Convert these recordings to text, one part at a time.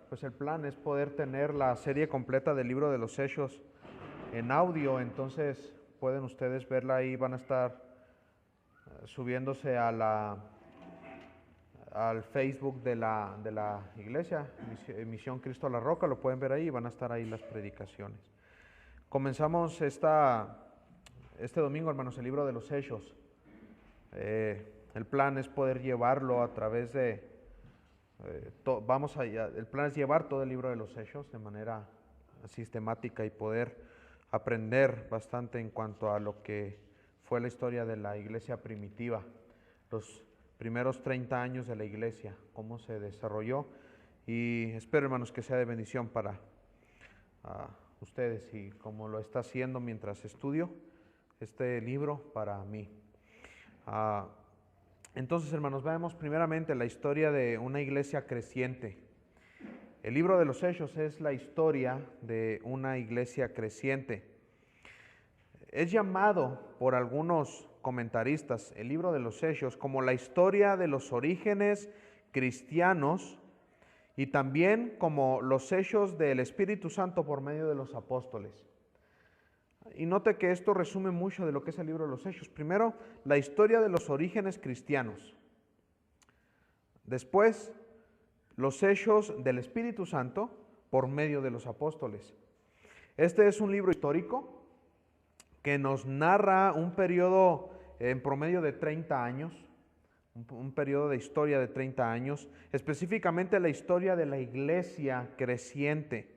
pues el plan es poder tener la serie completa del libro de los Hechos en audio, entonces pueden ustedes verla ahí, van a estar subiéndose al Facebook de la iglesia, Misión Cristo a la Roca, lo pueden ver ahí, van a estar ahí las predicaciones. Comenzamos este domingo, hermanos, el libro de los Hechos. El plan es poder llevarlo a través de, el plan es llevar todo el libro de los Hechos de manera sistemática y poder aprender bastante en cuanto a lo que fue la historia de la iglesia primitiva, los primeros 30 años de la iglesia, cómo se desarrolló, y espero, hermanos, que sea de bendición para ustedes y como lo está haciendo mientras estudio este libro para mí. Entonces, hermanos, veamos primeramente la historia de una iglesia creciente. El libro de los Hechos es la historia de una iglesia creciente. Es llamado por algunos comentaristas, el libro de los Hechos, como la historia de los orígenes cristianos y también como los hechos del Espíritu Santo por medio de los apóstoles. Y note que esto resume mucho de lo que es el libro de los Hechos. Primero, la historia de los orígenes cristianos. Después, los hechos del Espíritu Santo por medio de los apóstoles. Este es un libro histórico que nos narra un periodo en promedio de 30 años, un periodo de historia de 30 años, específicamente la historia de la iglesia creciente.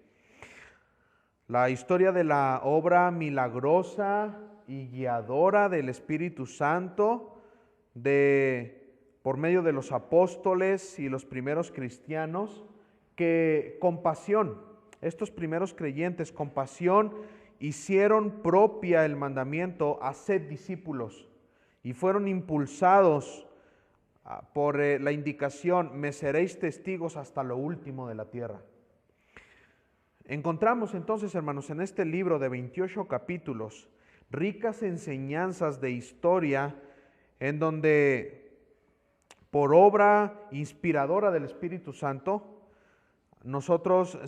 La historia de la obra milagrosa y guiadora del Espíritu Santo por medio de los apóstoles y los primeros cristianos que con pasión, estos primeros creyentes con pasión hicieron propia el mandamiento haced discípulos y fueron impulsados por la indicación me seréis testigos hasta lo último de la tierra. Encontramos entonces, hermanos, en este libro de 28 capítulos, ricas enseñanzas de historia en donde, por obra inspiradora del Espíritu Santo, nosotros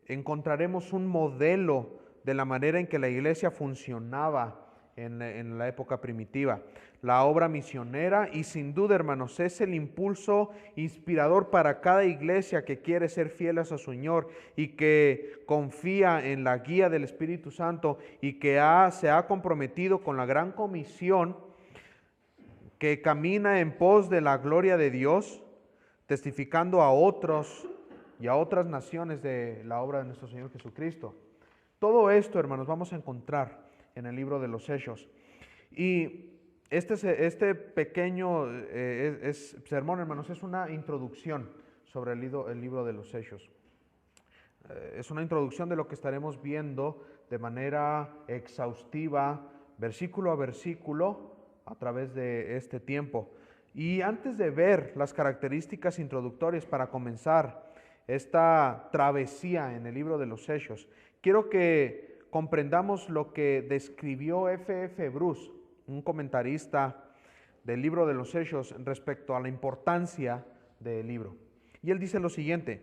encontraremos un modelo de la manera en que la iglesia funcionaba en la época primitiva. La obra misionera y sin duda, hermanos, es el impulso inspirador para cada iglesia que quiere ser fiel a su Señor y que confía en la guía del Espíritu Santo y que se ha comprometido con la gran comisión que camina en pos de la gloria de Dios, testificando a otros y a otras naciones de la obra de nuestro Señor Jesucristo. Todo esto, hermanos, vamos a encontrar en el libro de los Hechos. Y este pequeño sermón, hermanos, es una introducción sobre el libro de los Hechos. Es una introducción de lo que estaremos viendo de manera exhaustiva, versículo a versículo, a través de este tiempo. Y antes de ver las características introductorias para comenzar esta travesía en el libro de los Hechos, quiero que comprendamos lo que describió F.F. Bruce, un comentarista del libro de los Hechos, respecto a la importancia del libro. Y él dice lo siguiente: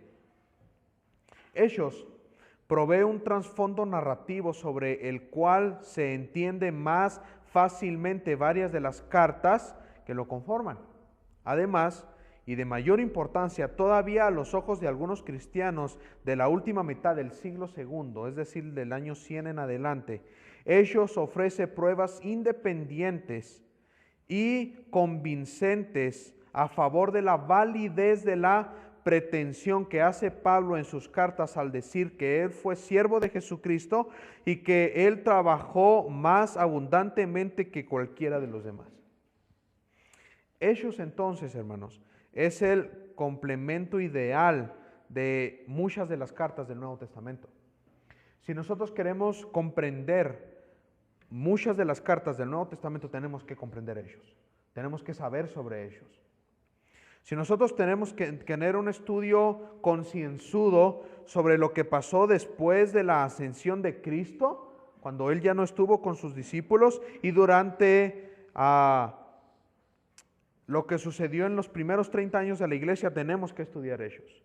Hechos provee un trasfondo narrativo sobre el cual se entiende más fácilmente varias de las cartas que lo conforman. Además, y de mayor importancia todavía a los ojos de algunos cristianos de la última mitad del siglo II, es decir, del año 100 en adelante, Hechos ofrece pruebas independientes y convincentes a favor de la validez de la pretensión que hace Pablo en sus cartas al decir que él fue siervo de Jesucristo y que él trabajó más abundantemente que cualquiera de los demás. Hechos, entonces, hermanos, es el complemento ideal de muchas de las cartas del Nuevo Testamento. Si nosotros queremos comprender muchas de las cartas del Nuevo Testamento, tenemos que comprender Hechos. Tenemos que saber sobre Hechos. Si nosotros tenemos que tener un estudio concienzudo sobre lo que pasó después de la ascensión de Cristo, cuando Él ya no estuvo con sus discípulos, y durante lo que sucedió en los primeros 30 años de la iglesia, tenemos que estudiar Hechos.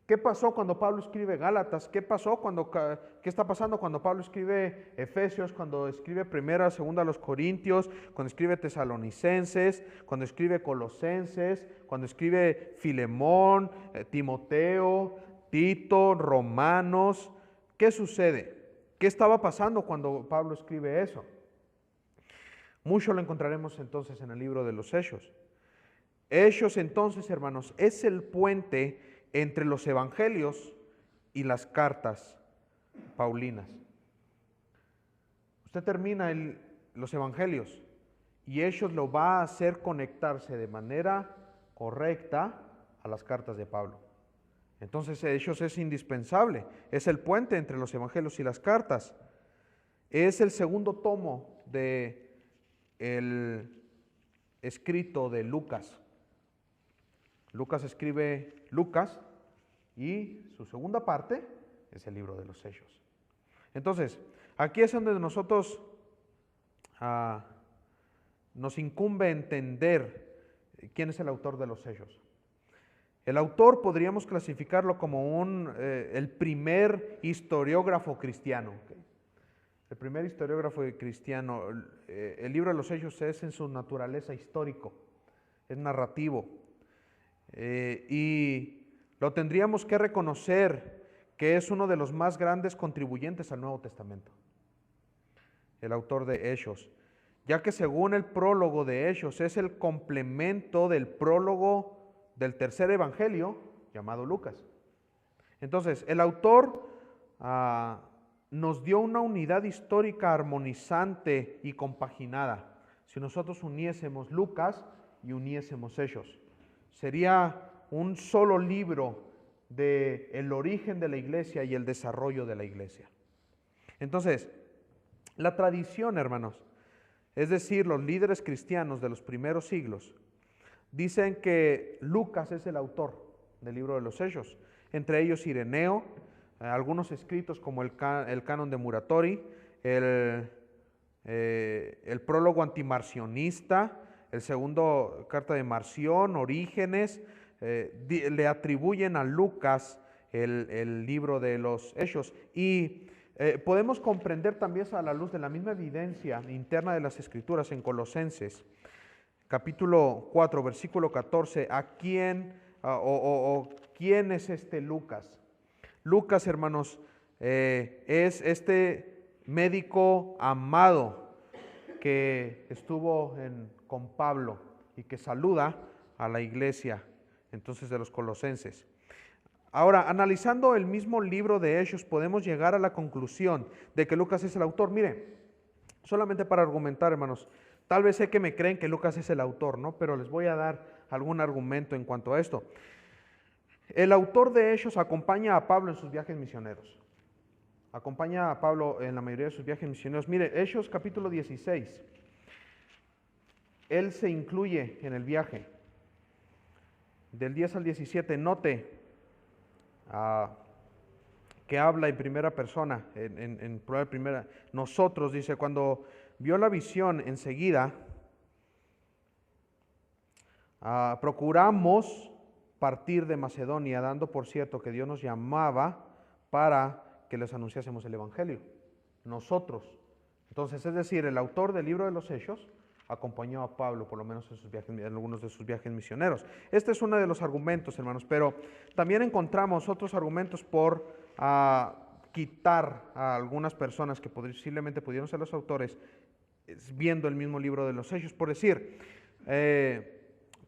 ¿Qué pasó cuando Pablo escribe Gálatas? ¿Qué está pasando cuando Pablo escribe Efesios, cuando escribe Primera, Segunda a los Corintios, cuando escribe Tesalonicenses, cuando escribe Colosenses, cuando escribe Filemón, Timoteo, Tito, Romanos? ¿Qué sucede? ¿Qué estaba pasando cuando Pablo escribe eso? Mucho lo encontraremos entonces en el libro de los Hechos. Hechos entonces, hermanos, es el puente entre los evangelios y las cartas paulinas. Usted termina los evangelios y Hechos lo va a hacer conectarse de manera correcta a las cartas de Pablo. Entonces Hechos es indispensable, es el puente entre los evangelios y las cartas. Es el segundo tomo de el escrito de Lucas. Lucas escribe Lucas y su segunda parte es el libro de los Hechos. Entonces, aquí es donde nosotros nos incumbe entender quién es el autor de los Hechos. El autor podríamos clasificarlo como el primer historiógrafo cristiano. ¿Okay? El primer historiógrafo cristiano. El libro de los Hechos es en su naturaleza histórico, es narrativo. Y lo tendríamos que reconocer que es uno de los más grandes contribuyentes al Nuevo Testamento, el autor de Hechos, ya que según el prólogo de Hechos es el complemento del prólogo del tercer evangelio llamado Lucas. Entonces, el autor nos dio una unidad histórica armonizante y compaginada. Si nosotros uniésemos Lucas y uniésemos Hechos, sería un solo libro del origen de la iglesia y el desarrollo de la iglesia. Entonces, la tradición, hermanos, es decir, los líderes cristianos de los primeros siglos, dicen que Lucas es el autor del libro de los Hechos, entre ellos Ireneo, algunos escritos como el canon de Muratori, el prólogo antimarcionista, el segundo carta de Marción, Orígenes, le atribuyen a Lucas el libro de los Hechos. Y podemos comprender también a la luz de la misma evidencia interna de las Escrituras en Colosenses, capítulo 4, versículo 14, ¿quién es este Lucas? Lucas, hermanos, es este médico amado que estuvo con Pablo y que saluda a la iglesia entonces de los colosenses. Ahora, analizando el mismo libro de Hechos, podemos llegar a la conclusión de que Lucas es el autor. Mire, solamente para argumentar, hermanos, tal vez sé que me creen que Lucas es el autor, ¿no? Pero les voy a dar algún argumento en cuanto a esto. El autor de Hechos acompaña a Pablo en sus viajes misioneros. Acompaña a Pablo en la mayoría de sus viajes misioneros. Mire, Hechos capítulo 16. Él se incluye en el viaje. Del 10 al 17, note que habla en primera persona, en plural primera. Nosotros, dice, cuando vio la visión enseguida, procuramos partir de Macedonia, dando por cierto que Dios nos llamaba para que les anunciásemos el Evangelio. Nosotros. Entonces, es decir, el autor del libro de los Hechos acompañó a Pablo, por lo menos en algunos de sus viajes misioneros. Este es uno de los argumentos, hermanos, pero también encontramos otros argumentos por quitar a algunas personas que posiblemente pudieron ser los autores viendo el mismo libro de los Hechos. Por decir,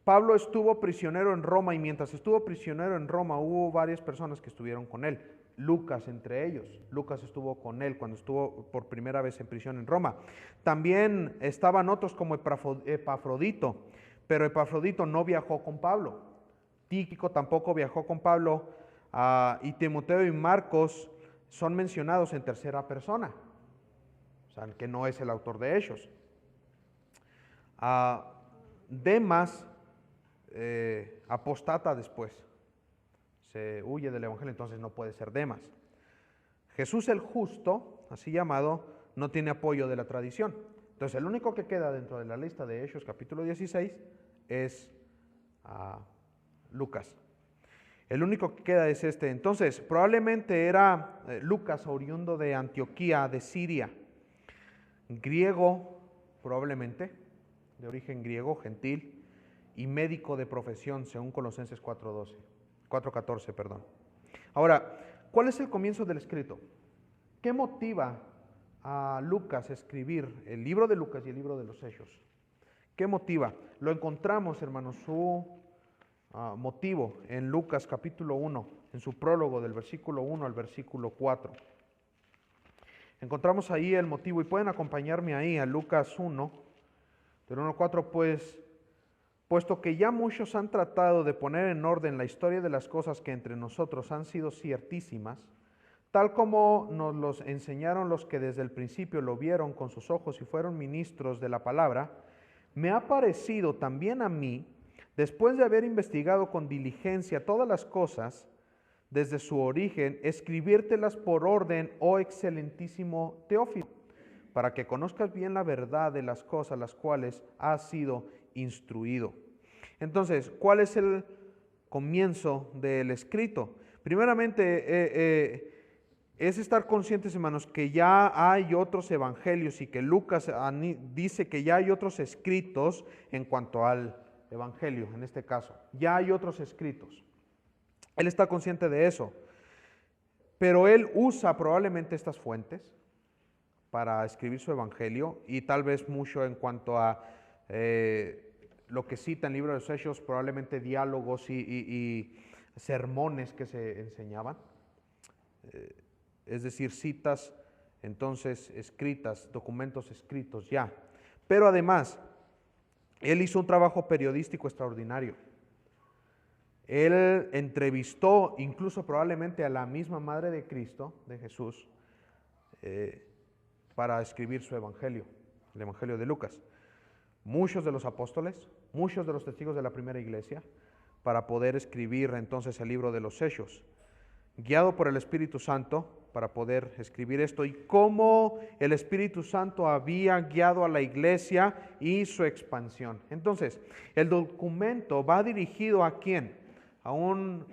Pablo estuvo prisionero en Roma y mientras estuvo prisionero en Roma hubo varias personas que estuvieron con él. Lucas entre ellos. Lucas estuvo con él cuando estuvo por primera vez en prisión en Roma. También estaban otros como Epafrodito, pero Epafrodito no viajó con Pablo. Tíquico tampoco viajó con Pablo, y Timoteo y Marcos son mencionados en tercera persona, o sea, que no es el autor de Hechos. Demas apostata después. Se huye del Evangelio, entonces no puede ser Demas. Jesús el justo, así llamado, no tiene apoyo de la tradición. Entonces el único que queda dentro de la lista de Hechos capítulo 16 es Lucas. El único que queda es este. Entonces, probablemente era Lucas, oriundo de Antioquía, de Siria, griego, probablemente, de origen griego, gentil, y médico de profesión, según Colosenses 4:14, perdón. Ahora, ¿cuál es el comienzo del escrito? ¿Qué motiva a Lucas a escribir el libro de Lucas y el libro de los Hechos? ¿Qué motiva? Lo encontramos, hermanos, su motivo en Lucas capítulo 1, en su prólogo del versículo 1 al versículo 4. Encontramos ahí el motivo y pueden acompañarme ahí a Lucas 1, del 1 al 4, pues, puesto que ya muchos han tratado de poner en orden la historia de las cosas que entre nosotros han sido ciertísimas, tal como nos los enseñaron los que desde el principio lo vieron con sus ojos y fueron ministros de la palabra, me ha parecido también a mí, después de haber investigado con diligencia todas las cosas, desde su origen, escribírtelas por orden, oh excelentísimo Teófilo, para que conozcas bien la verdad de las cosas las cuales has sido instruido. Entonces, ¿cuál es el comienzo del escrito? Primeramente, es estar conscientes, hermanos, que ya hay otros evangelios y que Lucas dice que ya hay otros escritos en cuanto al evangelio, en este caso. Ya hay otros escritos. Él está consciente de eso, pero él usa probablemente estas fuentes para escribir su evangelio y tal vez mucho en cuanto a lo que cita en el libro de los Hechos, probablemente diálogos y sermones que se enseñaban, es decir, citas entonces escritas, documentos escritos ya. Pero además, él hizo un trabajo periodístico extraordinario. Él entrevistó incluso probablemente a la misma Madre de Cristo, de Jesús, para escribir su evangelio, el evangelio de Lucas. Muchos de los apóstoles, muchos de los testigos de la primera iglesia, para poder escribir entonces el libro de los Hechos, guiado por el Espíritu Santo para poder escribir esto, y cómo el Espíritu Santo había guiado a la iglesia y su expansión. Entonces, el documento va dirigido ¿a quién? A un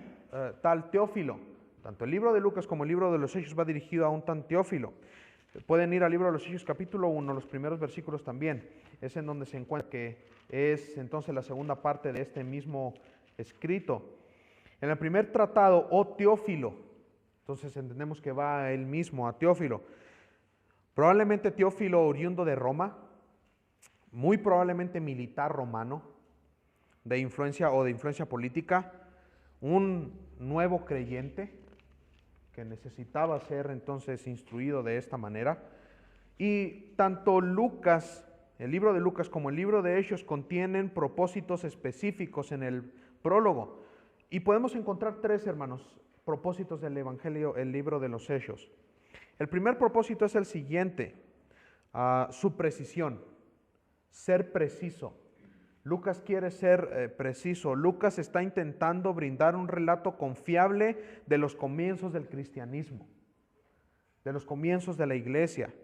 tal Teófilo. Tanto el libro de Lucas como el libro de los Hechos va dirigido a un tal Teófilo. Pueden ir al libro de los Hechos capítulo 1, los primeros versículos también. Es en donde se encuentra que es entonces la segunda parte de este mismo escrito. En el primer tratado, oh Teófilo, entonces entendemos que va él mismo a Teófilo. Probablemente Teófilo oriundo de Roma, muy probablemente militar romano, de influencia política, un nuevo creyente que necesitaba ser entonces instruido de esta manera. Y tanto Lucas, el libro de Lucas como el libro de Hechos contienen propósitos específicos en el prólogo. Y podemos encontrar tres, hermanos, propósitos del Evangelio, el libro de los Hechos. El primer propósito es el siguiente, su precisión, ser preciso. Lucas quiere ser preciso. Lucas está intentando brindar un relato confiable de los comienzos del cristianismo, de los comienzos de la iglesia.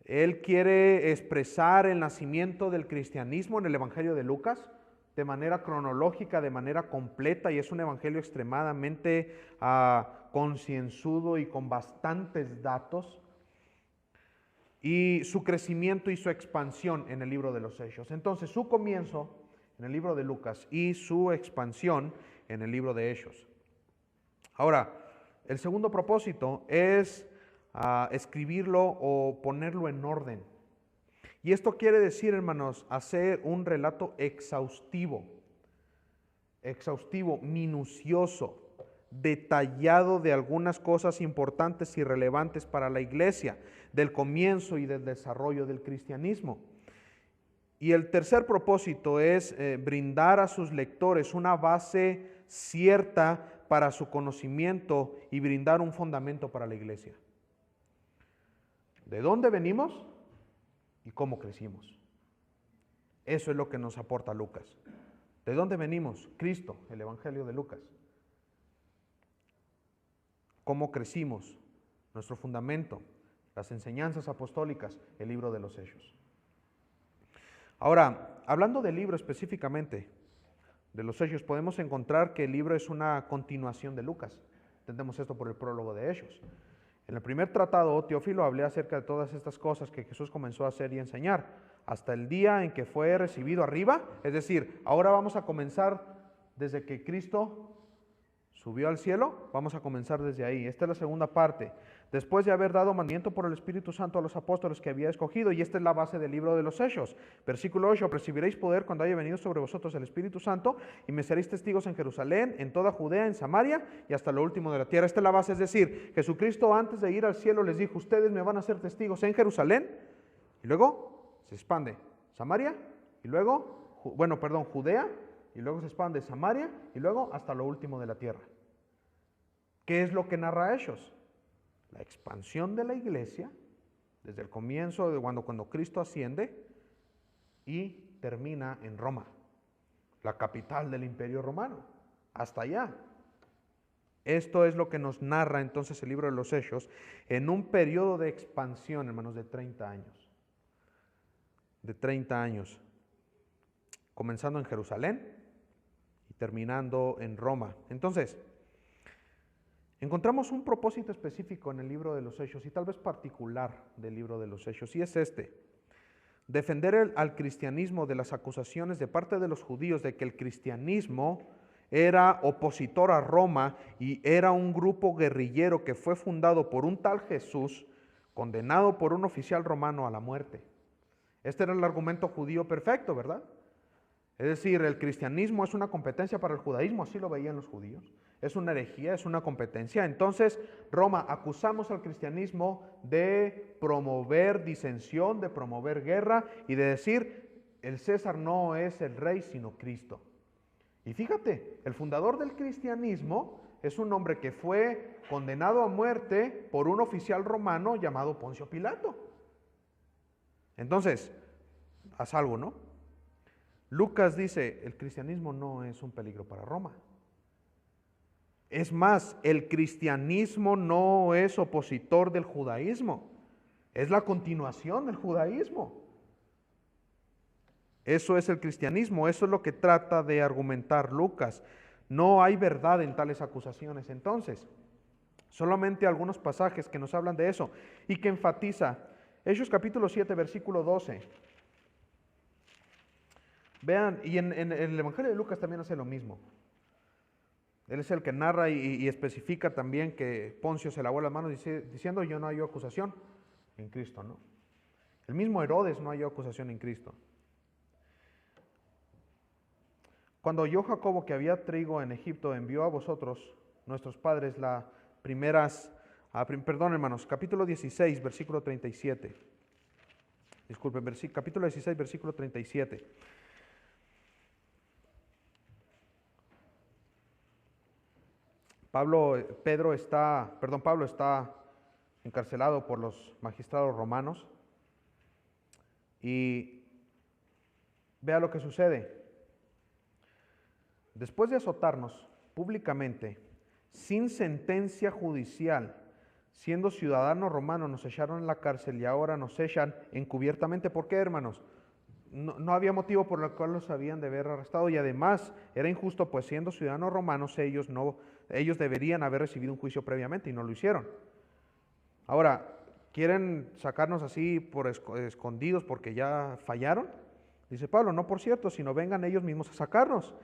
Él quiere expresar el nacimiento del cristianismo en el Evangelio de Lucas de manera cronológica, de manera completa, y es un evangelio extremadamente concienzudo y con bastantes datos, y su crecimiento y su expansión en el libro de los Hechos. Entonces, su comienzo en el libro de Lucas y su expansión en el libro de Hechos. Ahora, el segundo propósito es escribirlo o ponerlo en orden. Y esto quiere decir, hermanos, hacer un relato exhaustivo, minucioso, detallado de algunas cosas importantes y relevantes para la iglesia, del comienzo y del desarrollo del cristianismo. Y el tercer propósito es brindar a sus lectores una base cierta para su conocimiento y brindar un fundamento para la iglesia. ¿De dónde venimos? ¿Y cómo crecimos? Eso es lo que nos aporta Lucas. ¿De dónde venimos? Cristo, el Evangelio de Lucas. ¿Cómo crecimos? Nuestro fundamento, las enseñanzas apostólicas, el libro de los Hechos. Ahora, hablando del libro específicamente, de los Hechos, podemos encontrar que el libro es una continuación de Lucas. Entendemos esto por el prólogo de Hechos. En el primer tratado, Teófilo, hablé acerca de todas estas cosas que Jesús comenzó a hacer y enseñar, hasta el día en que fue recibido arriba. Es decir, ahora vamos a comenzar desde que Cristo subió al cielo, vamos a comenzar desde ahí. Esta es la segunda parte. Después de haber dado mandamiento por el Espíritu Santo a los apóstoles que había escogido, y esta es la base del libro de los Hechos. Versículo 8, recibiréis poder cuando haya venido sobre vosotros el Espíritu Santo, y me seréis testigos en Jerusalén, en toda Judea, en Samaria, y hasta lo último de la tierra. Esta es la base, es decir, Jesucristo antes de ir al cielo les dijo, ustedes me van a ser testigos en Jerusalén, y luego se expande Samaria, y luego, Judea, y luego se expande Samaria, y luego hasta lo último de la tierra. ¿Qué es lo que narra Hechos? La expansión de la iglesia, desde el comienzo de cuando Cristo asciende, y termina en Roma, la capital del Imperio Romano, hasta allá. Esto es lo que nos narra entonces el libro de los Hechos, en un periodo de expansión, hermanos, de 30 años. De 30 años, comenzando en Jerusalén y terminando en Roma. Entonces, encontramos un propósito específico en el libro de los Hechos y tal vez particular del libro de los Hechos, y es este: defender al cristianismo de las acusaciones de parte de los judíos de que el cristianismo era opositor a Roma y era un grupo guerrillero que fue fundado por un tal Jesús, condenado por un oficial romano a la muerte. Este era el argumento judío perfecto, ¿verdad? Es decir, el cristianismo es una competencia para el judaísmo, así lo veían los judíos. Es una herejía, es una competencia. Entonces, Roma, acusamos al cristianismo de promover disensión, de promover guerra y de decir, el César no es el rey, sino Cristo. Y fíjate, el fundador del cristianismo es un hombre que fue condenado a muerte por un oficial romano llamado Poncio Pilato. Entonces, haz algo, ¿no? Lucas dice, el cristianismo no es un peligro para Roma. Es más, el cristianismo no es opositor del judaísmo, es la continuación del judaísmo. Eso es el cristianismo, eso es lo que trata de argumentar Lucas. No hay verdad en tales acusaciones. Entonces, solamente algunos pasajes que nos hablan de eso y que enfatiza. Hechos capítulo 7, versículo 12. Vean, y en el Evangelio de Lucas también hace lo mismo. Él es el que narra y especifica también que Poncio se lavó las manos diciendo, yo no hallo acusación en Cristo, ¿no? El mismo Herodes no halló acusación en Cristo. Cuando oyó Jacobo que había trigo en Egipto, envió a vosotros, nuestros padres, las primeras, perdón hermanos, capítulo 16, versículo 37. Disculpen, capítulo 16, versículo 37. Pablo está encarcelado por los magistrados romanos y vea lo que sucede. Después de azotarnos públicamente, sin sentencia judicial, siendo ciudadanos romanos, nos echaron en la cárcel y ahora nos echan encubiertamente. ¿Por qué, hermanos? No había motivo por el cual los habían de haber arrestado y además era injusto, pues siendo ciudadanos romanos ellos deberían haber recibido un juicio previamente y no lo hicieron. Ahora, ¿quieren sacarnos así por escondidos porque ya fallaron? Dice Pablo, no por cierto, sino vengan ellos mismos a sacarnos.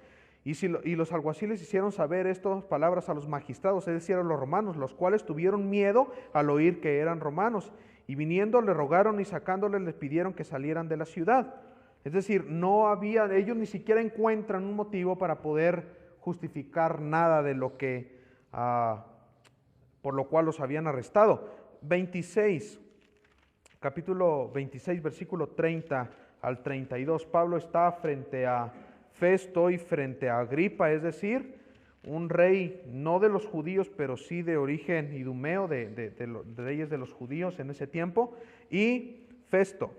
Y los alguaciles hicieron saber estas palabras a los magistrados, es decir, a los romanos, los cuales tuvieron miedo al oír que eran romanos. Y viniendo le rogaron y sacándoles les pidieron que salieran de la ciudad. Es decir, ellos ni siquiera encuentran un motivo para poder justificar nada de lo que, por lo cual los habían arrestado. Capítulo 26, versículo 30 al 32. Pablo está frente a Festo y frente a Agripa, es decir, un rey no de los judíos, pero sí de origen idumeo, de reyes de los judíos en ese tiempo, y Festo,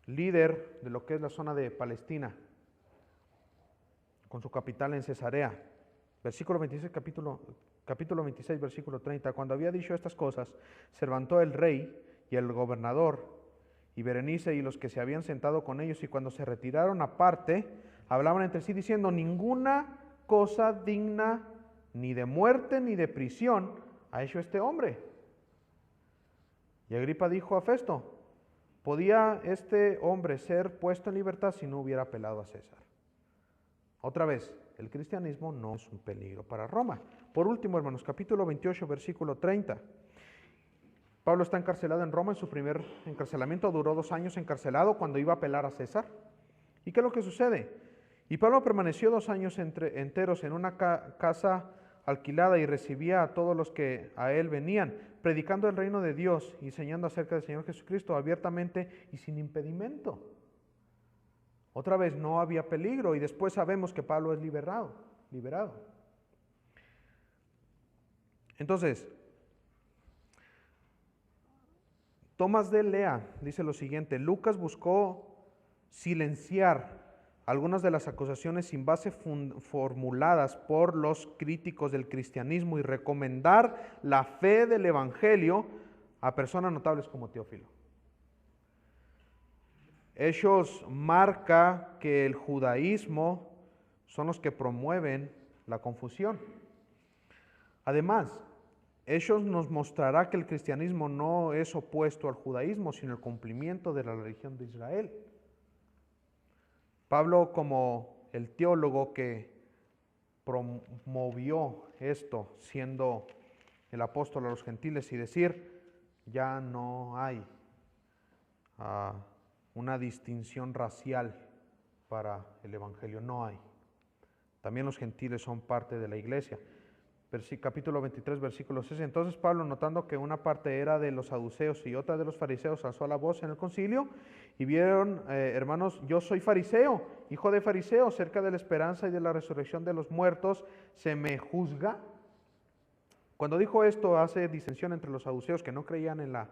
líder de lo que es la zona de Palestina, con su capital en Cesarea. Versículo 26, capítulo 26, versículo 30. Cuando había dicho estas cosas, se levantó el rey y el gobernador y Berenice y los que se habían sentado con ellos, y cuando se retiraron aparte, hablaban entre sí diciendo: ninguna cosa digna ni de muerte ni de prisión ha hecho este hombre. Y Agripa dijo a Festo: ¿podía este hombre ser puesto en libertad si no hubiera apelado a César? Otra vez, el cristianismo no es un peligro para Roma. Por último, hermanos, capítulo 28, versículo 30. Pablo está encarcelado en Roma. En su primer encarcelamiento duró 2 años encarcelado cuando iba a apelar a César. ¿Y qué es lo que sucede? Y Pablo permaneció 2 años enteros en una casa alquilada y recibía a todos los que a él venían, predicando el reino de Dios y enseñando acerca del Señor Jesucristo abiertamente y sin impedimento. Otra vez, no había peligro, y después sabemos que Pablo es liberado. Entonces, Tomás de Lea dice lo siguiente: Lucas buscó silenciar algunas de las acusaciones sin base formuladas por los críticos del cristianismo y recomendar la fe del evangelio a personas notables como Teófilo. Hechos marca que el judaísmo son los que promueven la confusión. Además, Hechos nos mostrará que el cristianismo no es opuesto al judaísmo, sino el cumplimiento de la religión de Israel. Pablo, como el teólogo que promovió esto, siendo el apóstol a los gentiles, y decir: ya no hay una distinción racial para el evangelio, no hay. También los gentiles son parte de la iglesia. Capítulo 23, versículo 6. Entonces Pablo, notando que una parte era de los saduceos y otra de los fariseos, alzó la voz en el concilio y vieron: hermanos, yo soy fariseo, hijo de fariseo, cerca de la esperanza y de la resurrección de los muertos, ¿se me juzga? Cuando dijo esto, hace disensión entre los saduceos, que no creían en la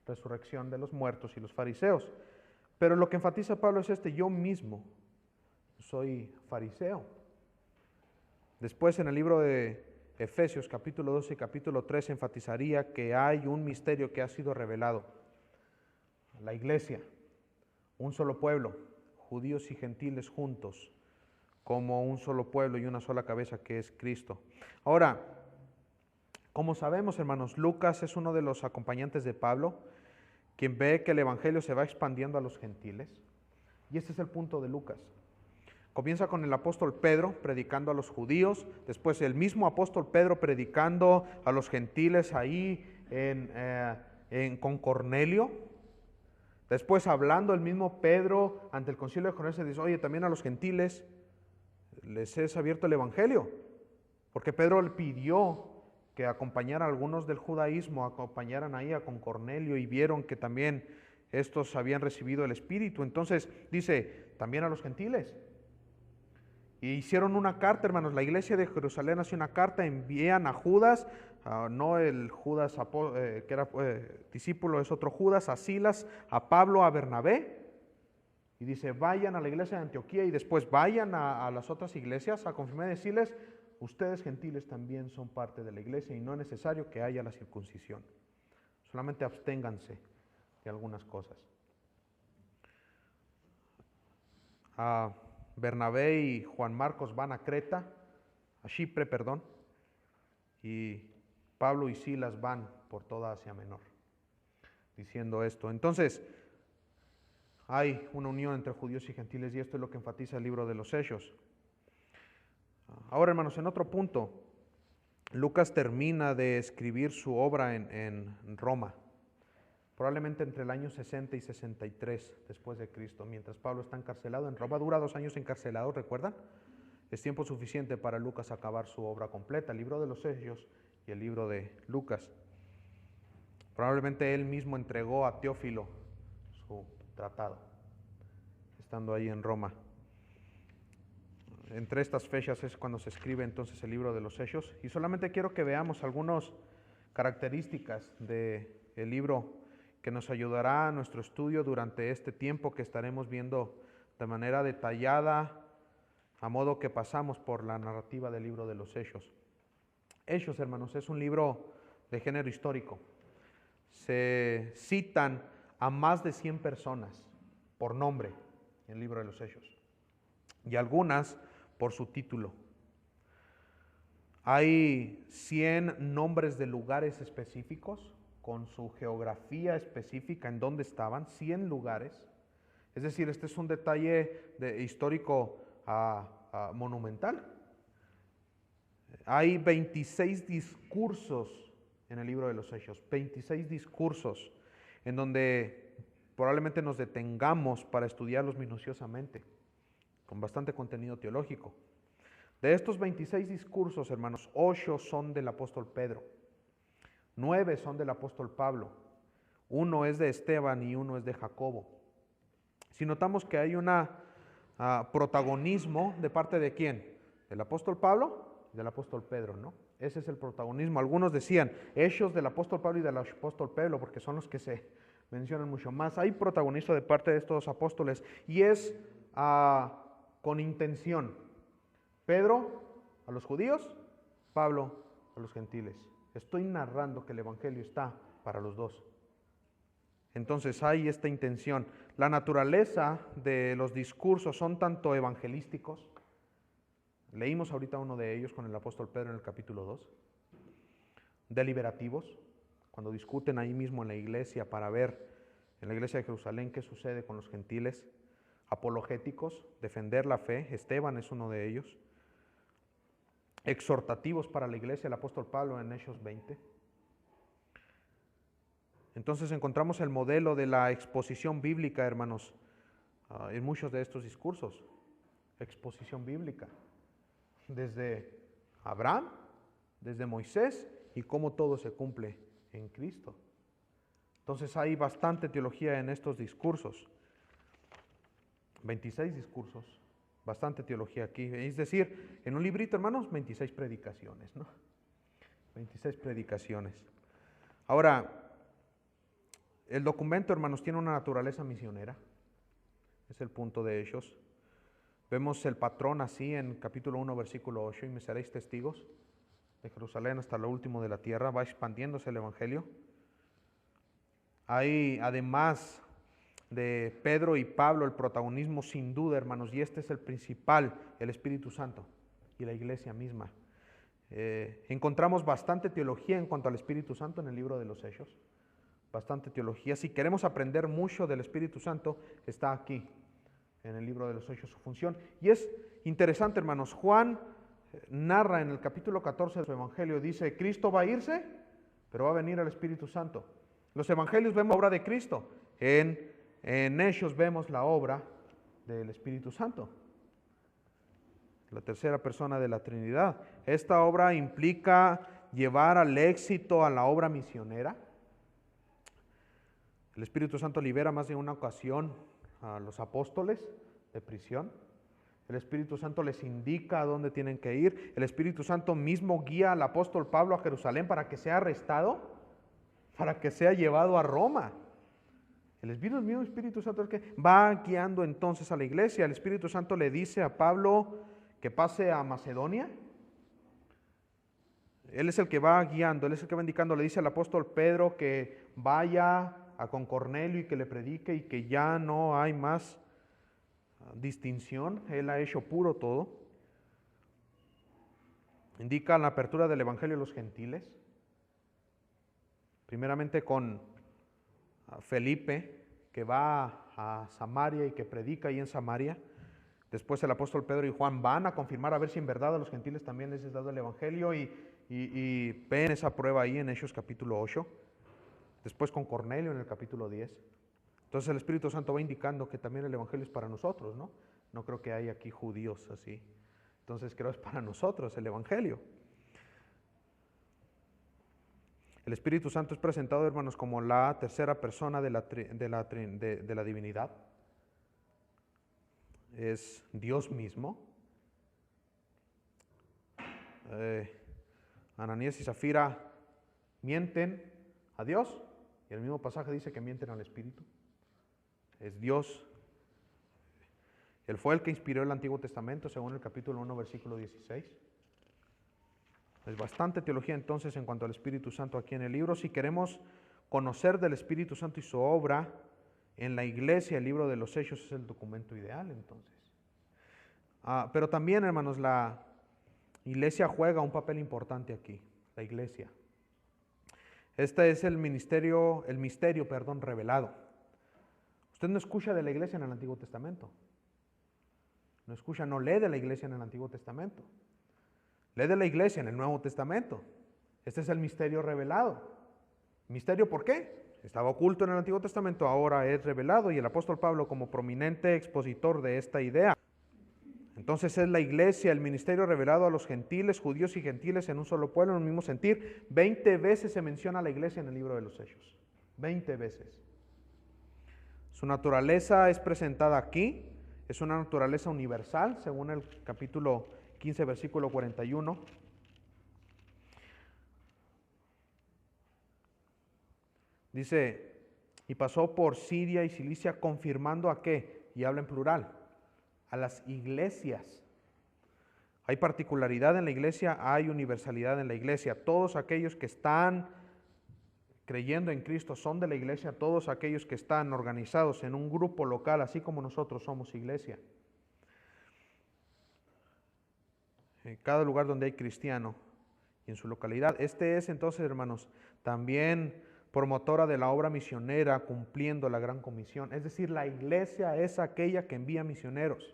resurrección de los muertos, y los fariseos. Pero lo que enfatiza Pablo es yo mismo soy fariseo. Después, en el libro de Efesios capítulo 12 y capítulo 13, enfatizaría que hay un misterio que ha sido revelado: la iglesia, un solo pueblo, judíos y gentiles juntos, como un solo pueblo y una sola cabeza, que es Cristo. Ahora, como sabemos, hermanos, Lucas es uno de los acompañantes de Pablo, quien ve que el evangelio se va expandiendo a los gentiles, y este es el punto de Lucas. Comienza con el apóstol Pedro predicando a los judíos, después el mismo apóstol Pedro predicando a los gentiles ahí con Cornelio. Después, hablando el mismo Pedro ante el concilio de Cornelio, dice: oye, también a los gentiles les es abierto el evangelio, porque Pedro le pidió que acompañara a algunos del judaísmo, acompañaran ahí con Cornelio, y vieron que también estos habían recibido el Espíritu. Entonces dice: también a los gentiles. Y hicieron una carta, hermanos, la iglesia de Jerusalén hace una carta, envían a Judas, no el Judas que era discípulo, es otro Judas, a Silas, a Pablo, a Bernabé, y dice: vayan a la iglesia de Antioquía y después vayan a las otras iglesias a confirmar y decirles: ustedes gentiles también son parte de la iglesia y no es necesario que haya la circuncisión, solamente absténganse de algunas cosas. Bernabé y Juan Marcos van a Chipre, y Pablo y Silas van por toda Asia Menor, diciendo esto. Entonces, hay una unión entre judíos y gentiles, y esto es lo que enfatiza el libro de los Hechos. Ahora, hermanos, en otro punto, Lucas termina de escribir su obra en Roma, probablemente entre el año 60 y 63 después de Cristo, mientras Pablo está encarcelado en Roma. Dura 2 años encarcelado, ¿recuerdan? Es tiempo suficiente para Lucas acabar su obra completa, el libro de los Hechos y el libro de Lucas. Probablemente él mismo entregó a Teófilo su tratado, estando ahí en Roma. Entre estas fechas es cuando se escribe entonces el libro de los Hechos, y solamente quiero que veamos algunas características del libro que nos ayudará a nuestro estudio durante este tiempo que estaremos viendo de manera detallada, a modo que pasamos por la narrativa del libro de los Hechos. Hechos, hermanos, es un libro de género histórico. Se citan a más de 100 personas por nombre en el libro de los Hechos, y algunas por su título. Hay 100 nombres de lugares específicos con su geografía específica en dónde estaban, 100 lugares. Es decir, este es un detalle histórico monumental. Hay 26 discursos en el libro de los Hechos, 26 discursos en donde probablemente nos detengamos para estudiarlos minuciosamente, con bastante contenido teológico. De estos 26 discursos, hermanos, 8 son del apóstol Pedro, 9 son del apóstol Pablo, 1 es de Esteban y 1 es de Jacobo. Si notamos que hay un protagonismo de parte de ¿quién? Del apóstol Pablo y del apóstol Pedro, ¿no? Ese es el protagonismo. Algunos decían hechos del apóstol Pablo y del apóstol Pedro, porque son los que se mencionan mucho más. Hay protagonismo de parte de estos apóstoles y es con intención. Pedro a los judíos, Pablo a los gentiles. Estoy narrando que el evangelio está para los dos. Entonces hay esta intención. La naturaleza de los discursos son tanto evangelísticos. Leímos ahorita uno de ellos con el apóstol Pedro en el capítulo 2. Deliberativos, cuando discuten ahí mismo en la iglesia para ver en la iglesia de Jerusalén qué sucede con los gentiles. Apologéticos, defender la fe. Esteban es uno de ellos. Exhortativos para la iglesia, el apóstol Pablo en Hechos 20. Entonces encontramos el modelo de la exposición bíblica, hermanos, en muchos de estos discursos. Exposición bíblica. Desde Abraham, desde Moisés y cómo todo se cumple en Cristo. Entonces hay bastante teología en estos discursos. 26 discursos. Bastante teología aquí. Es decir, en un librito, hermanos, 26 predicaciones, ¿no? 26 predicaciones. Ahora, el documento, hermanos, tiene una naturaleza misionera. Es el punto de Hechos. Vemos el patrón así en capítulo 1, versículo 8. Y me seréis testigos de Jerusalén hasta lo último de la tierra. Va expandiéndose el evangelio. Hay, además de Pedro y Pablo, el protagonismo sin duda, hermanos, y este es el principal, el Espíritu Santo y la iglesia misma. Encontramos bastante teología en cuanto al Espíritu Santo en el libro de los Hechos, bastante teología. Si queremos aprender mucho del Espíritu Santo, está aquí, en el libro de los Hechos, su función. Y es interesante, hermanos, Juan narra en el capítulo 14 de su Evangelio, dice, Cristo va a irse, pero va a venir el Espíritu Santo. Los Evangelios vemos la obra de Cristo, en Hechos vemos la obra del Espíritu Santo, la tercera persona de la Trinidad. Esta obra implica llevar al éxito a la obra misionera. El Espíritu Santo libera más de una ocasión a los apóstoles de prisión. El Espíritu Santo les indica a dónde tienen que ir. El Espíritu Santo mismo guía al apóstol Pablo a Jerusalén para que sea arrestado, para que sea llevado a Roma. El mismo Espíritu Santo es el que va guiando entonces a la iglesia. El Espíritu Santo le dice a Pablo que pase a Macedonia. Él es el que va guiando, él es el que va indicando. Le dice al apóstol Pedro que vaya con Cornelio y que le predique y que ya no hay más distinción. Él ha hecho puro todo. Indica la apertura del evangelio a los gentiles. Primeramente con Felipe, que va a Samaria y que predica ahí en Samaria. Después el apóstol Pedro y Juan van a confirmar a ver si en verdad a los gentiles también les es dado el evangelio y ven esa prueba ahí en Hechos capítulo 8. Después con Cornelio en el capítulo 10. Entonces el Espíritu Santo va indicando que también el evangelio es para nosotros, ¿no? No creo que hay aquí judíos así. Entonces creo que es para nosotros el evangelio. El Espíritu Santo es presentado, hermanos, como la tercera persona de la divinidad. Es Dios mismo. Ananías y Zafira mienten a Dios y el mismo pasaje dice que mienten al Espíritu. Es Dios. Él fue el que inspiró el Antiguo Testamento, según el capítulo 1, versículo 16. Es bastante teología entonces en cuanto al Espíritu Santo aquí en el libro. Si queremos conocer del Espíritu Santo y su obra en la iglesia, el libro de los Hechos es el documento ideal, entonces. Pero también, hermanos, la iglesia juega un papel importante aquí, la iglesia. Este es el misterio, revelado. Usted no escucha de la iglesia en el Antiguo Testamento. No lee de la iglesia en el Antiguo Testamento. Lee de la iglesia en el Nuevo Testamento. Este es el misterio revelado. ¿Misterio por qué? Estaba oculto en el Antiguo Testamento, ahora es revelado, y el apóstol Pablo, como prominente expositor de esta idea. Entonces es la iglesia, el ministerio revelado a los gentiles, judíos y gentiles en un solo pueblo, en un mismo sentir. 20 veces se menciona a la iglesia en el libro de los Hechos. 20 veces. Su naturaleza es presentada aquí. Es una naturaleza universal, según el capítulo 15, versículo 41. Dice, y pasó por Siria y Cilicia confirmando ¿a qué? Y habla en plural, a las iglesias. Hay particularidad en la iglesia, hay universalidad en la iglesia. Todos aquellos que están creyendo en Cristo son de la iglesia, todos aquellos que están organizados en un grupo local, así como nosotros somos iglesia. En cada lugar donde hay cristiano y en su localidad. Este es entonces, hermanos, también promotora de la obra misionera, cumpliendo la gran comisión. Es decir, la iglesia es aquella que envía misioneros.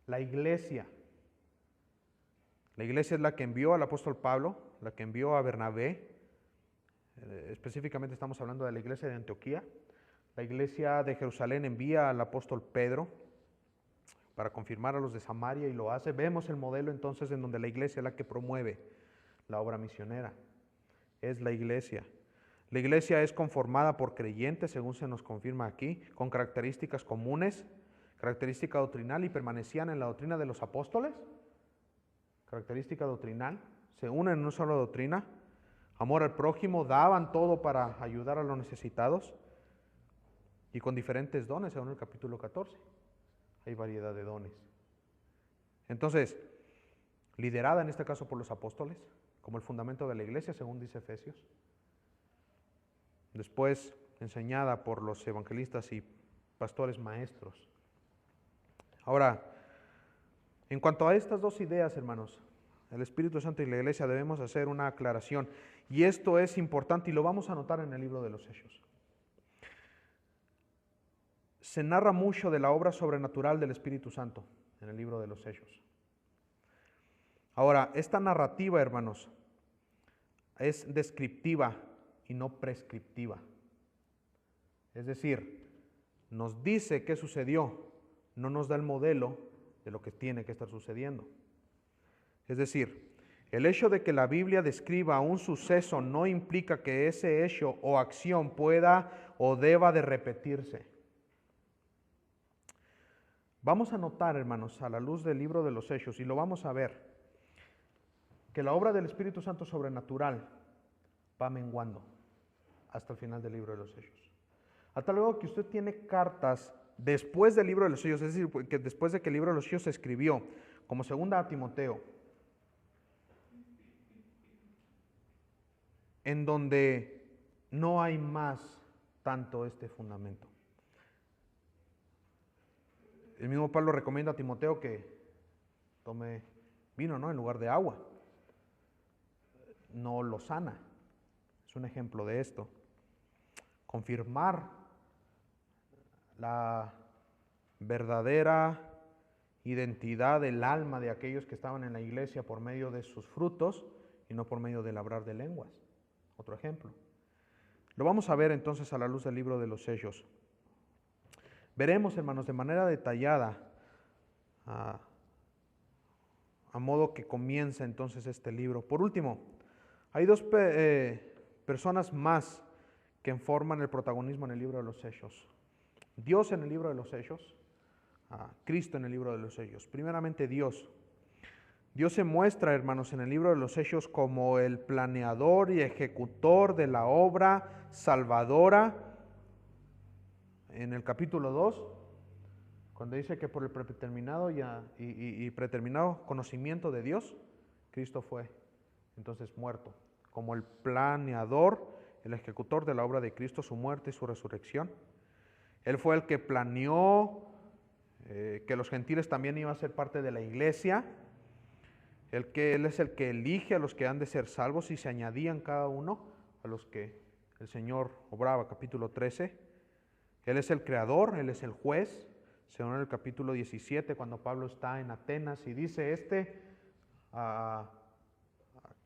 La iglesia. La iglesia es la que envió al apóstol Pablo, la que envió a Bernabé. Específicamente estamos hablando de la iglesia de Antioquía. La iglesia de Jerusalén envía al apóstol Pedro para confirmar a los de Samaria y lo hace. Vemos el modelo entonces en donde la iglesia es la que promueve la obra misionera. Es la iglesia. La iglesia es conformada por creyentes, según se nos confirma aquí, con características comunes, característica doctrinal, y permanecían en la doctrina de los apóstoles. Característica doctrinal, se unen en una sola doctrina. Amor al prójimo, daban todo para ayudar a los necesitados. Y con diferentes dones, según el capítulo 14. Hay variedad de dones. Entonces, liderada en este caso por los apóstoles, como el fundamento de la iglesia, según dice Efesios. Después, enseñada por los evangelistas y pastores maestros. Ahora, en cuanto a estas dos ideas, hermanos, el Espíritu Santo y la iglesia, debemos hacer una aclaración. Y esto es importante y lo vamos a notar en el libro de los Hechos. Se narra mucho de la obra sobrenatural del Espíritu Santo en el libro de los Hechos. Ahora, esta narrativa, hermanos, es descriptiva y no prescriptiva. Es decir, nos dice qué sucedió, no nos da el modelo de lo que tiene que estar sucediendo. Es decir, el hecho de que la Biblia describa un suceso no implica que ese hecho o acción pueda o deba de repetirse. Vamos a notar, hermanos, a la luz del libro de los Hechos, y lo vamos a ver, que la obra del Espíritu Santo sobrenatural va menguando hasta el final del libro de los Hechos. A tal grado que usted tiene cartas después del libro de los Hechos, es decir, que después de que el libro de los Hechos se escribió, como segunda a Timoteo, en donde no hay más tanto este fundamento. El mismo Pablo recomienda a Timoteo que tome vino, ¿no?, en lugar de agua. No lo sana. Es un ejemplo de esto. Confirmar la verdadera identidad del alma de aquellos que estaban en la iglesia por medio de sus frutos y no por medio del hablar de lenguas. Otro ejemplo. Lo vamos a ver entonces a la luz del libro de los Hechos. Veremos, hermanos, de manera detallada, a modo que comienza entonces este libro. Por último, hay dos personas más que forman el protagonismo en el libro de los Hechos. Dios en el libro de los Hechos, Cristo en el libro de los Hechos. Primeramente Dios. Dios se muestra, hermanos, en el libro de los Hechos como el planeador y ejecutor de la obra salvadora. En el capítulo 2, cuando dice que por el predeterminado y predeterminado conocimiento de Dios, Cristo fue entonces muerto como el planeador el ejecutor de la obra de Cristo, su muerte y su resurrección. Él fue el que planeó que los gentiles también iban a ser parte de la iglesia. Él es el que elige a los que han de ser salvos y se añadían cada uno a los que el Señor obraba, capítulo 13. Él es el creador, Él es el juez, según el capítulo 17, cuando Pablo está en Atenas y dice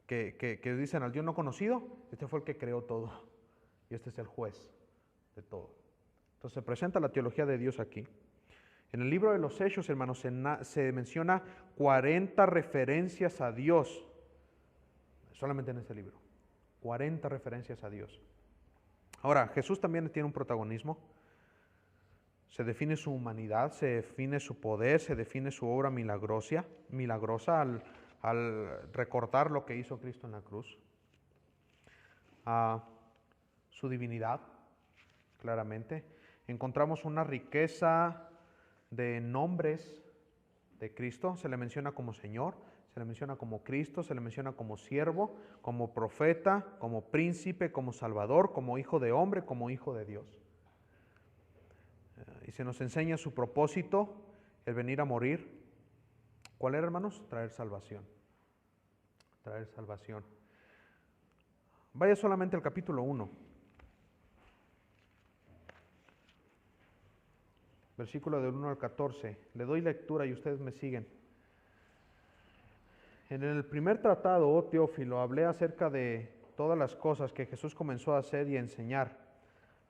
que dicen al Dios no conocido, este fue el que creó todo y este es el juez de todo. Entonces se presenta la teología de Dios aquí. En el libro de los Hechos, hermanos, se menciona 40 referencias a Dios, solamente en este libro, 40 referencias a Dios. Ahora, Jesús también tiene un protagonismo. Se define su humanidad, se define su poder, se define su obra milagrosa al recordar lo que hizo Cristo en la cruz. Su divinidad, claramente. Encontramos una riqueza de nombres de Cristo. Se le menciona como Señor, se le menciona como Cristo, se le menciona como siervo, como profeta, como príncipe, como Salvador, como Hijo de hombre, como Hijo de Dios. Y se nos enseña su propósito, el venir a morir. ¿Cuál era, hermanos? Traer salvación. Traer salvación. Vaya solamente al capítulo 1. Versículo del 1 al 14. Le doy lectura y ustedes me siguen. En el primer tratado, oh Teófilo, hablé acerca de todas las cosas que Jesús comenzó a hacer y a enseñar,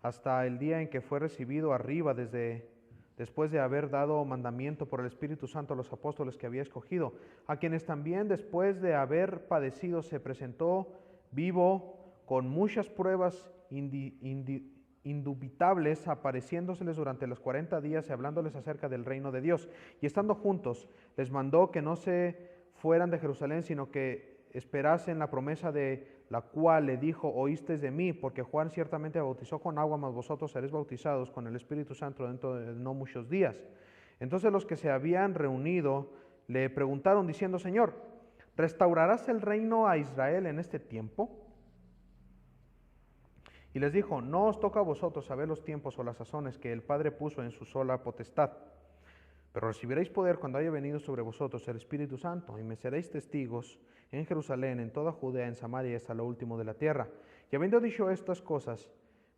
hasta el día en que fue recibido arriba después de haber dado mandamiento por el Espíritu Santo a los apóstoles que había escogido, a quienes también después de haber padecido se presentó vivo con muchas pruebas indubitables, apareciéndoseles durante los 40 días y hablándoles acerca del reino de Dios. Y estando juntos, les mandó que no se fueran de Jerusalén, sino que esperasen la promesa de la cual le dijo: oísteis de mí, porque Juan ciertamente bautizó con agua, mas vosotros seréis bautizados con el Espíritu Santo dentro de no muchos días. Entonces los que se habían reunido le preguntaron diciendo: Señor, ¿restaurarás el reino a Israel en este tiempo? Y les dijo: no os toca a vosotros saber los tiempos o las sazones que el Padre puso en su sola potestad, pero recibiréis poder cuando haya venido sobre vosotros el Espíritu Santo, y me seréis testigos en Jerusalén, en toda Judea, en Samaria y hasta lo último de la tierra. Y habiendo dicho estas cosas,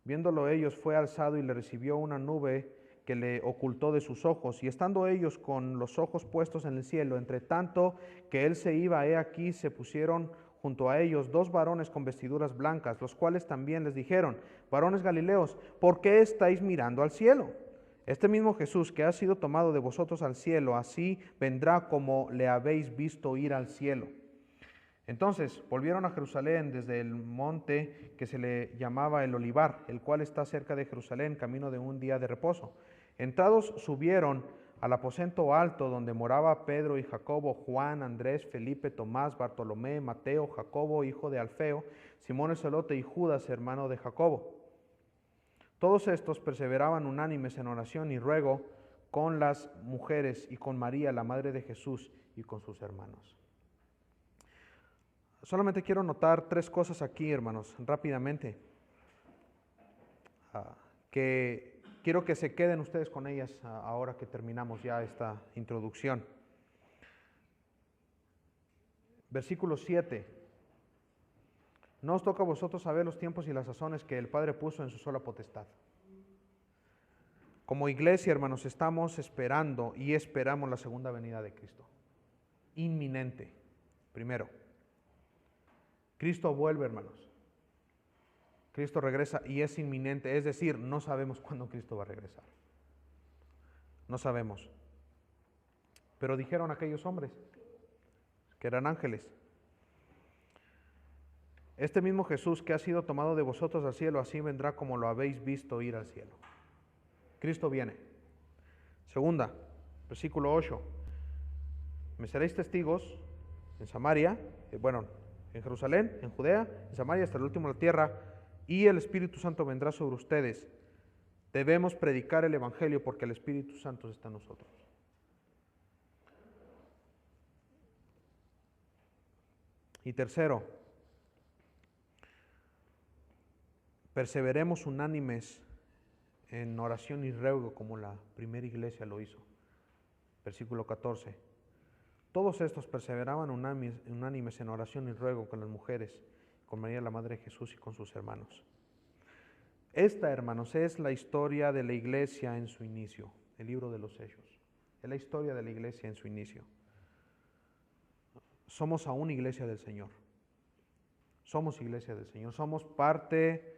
viéndolo ellos, fue alzado y le recibió una nube que le ocultó de sus ojos. Y estando ellos con los ojos puestos en el cielo, entre tanto que él se iba, he aquí se pusieron junto a ellos dos varones con vestiduras blancas, los cuales también les dijeron: varones Galileos, ¿por qué estáis mirando al cielo? Este mismo Jesús que ha sido tomado de vosotros al cielo, así vendrá como le habéis visto ir al cielo. Entonces volvieron a Jerusalén desde el monte que se le llamaba el Olivar, el cual está cerca de Jerusalén, camino de un día de reposo. Entrados subieron al aposento alto donde moraba Pedro y Jacobo, Juan, Andrés, Felipe, Tomás, Bartolomé, Mateo, Jacobo, hijo de Alfeo, Simón el celote y Judas, hermano de Jacobo. Todos estos perseveraban unánimes en oración y ruego con las mujeres y con María, la madre de Jesús, y con sus hermanos. Solamente quiero notar tres cosas aquí, hermanos, rápidamente, que quiero que se queden ustedes con ellas ahora que terminamos ya esta introducción. Versículo 7. No os toca a vosotros saber los tiempos y las sazones que el Padre puso en su sola potestad. Como iglesia, hermanos, estamos esperando y esperamos la segunda venida de Cristo. Inminente, primero. Cristo vuelve, hermanos. Cristo regresa y es inminente, es decir, no sabemos cuándo Cristo va a regresar. No sabemos. Pero dijeron aquellos hombres, que eran ángeles: este mismo Jesús que ha sido tomado de vosotros al cielo, así vendrá como lo habéis visto ir al cielo. Cristo viene. Segunda, versículo 8. Me seréis testigos en Samaria, en Jerusalén, en Judea, en Samaria, hasta el último de la tierra, y el Espíritu Santo vendrá sobre ustedes. Debemos predicar el Evangelio porque el Espíritu Santo está en nosotros. Y tercero, perseveremos unánimes en oración y ruego como la primera iglesia lo hizo. Versículo 14. Todos estos perseveraban unánimes en oración y ruego con las mujeres, con María la Madre de Jesús y con sus hermanos. Esta, hermanos, es la historia de la iglesia en su inicio, el libro de los Hechos. Es la historia de la iglesia en su inicio. Somos aún iglesia del Señor. Somos iglesia del Señor. Somos parte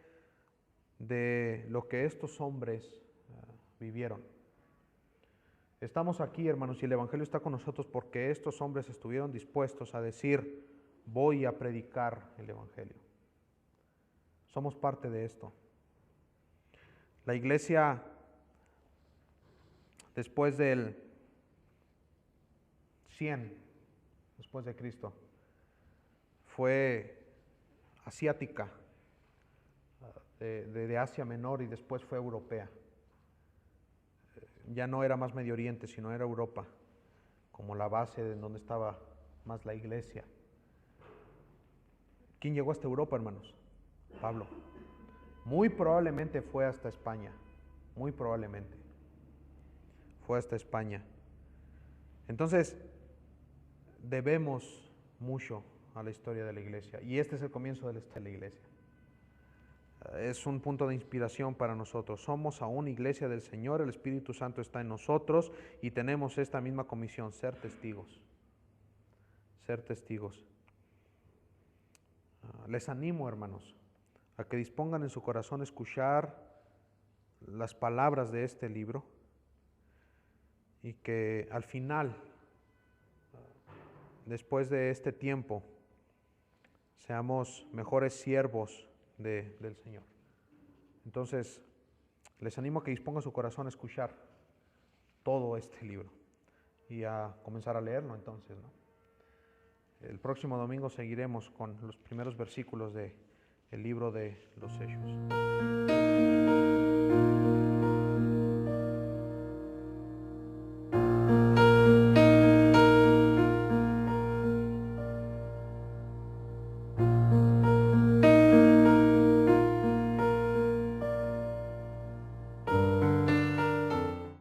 de lo que estos hombres vivieron. Estamos aquí, hermanos, y el Evangelio está con nosotros porque estos hombres estuvieron dispuestos a decir, voy a predicar el Evangelio. Somos parte de esto. La iglesia, después del 100, después de Cristo, fue asiática, de Asia Menor, y después fue europea. Ya no era más Medio Oriente, sino era Europa, como la base de donde estaba más la iglesia. ¿Quién llegó hasta Europa, hermanos? Pablo. Muy probablemente fue hasta España, muy probablemente fue hasta España. Entonces, debemos mucho a la historia de la iglesia, y este es el comienzo de la historia de la iglesia. Es un punto de inspiración para nosotros. Somos aún iglesia del Señor, el Espíritu Santo está en nosotros y tenemos esta misma comisión, ser testigos. Ser testigos. Les animo, hermanos, a que dispongan en su corazón escuchar las palabras de este libro y que al final, después de este tiempo, seamos mejores siervos del Señor. Entonces, les animo a que dispongan su corazón a escuchar todo este libro y a comenzar a leerlo entonces, ¿no? El próximo domingo seguiremos con los primeros versículos del libro de los Hechos.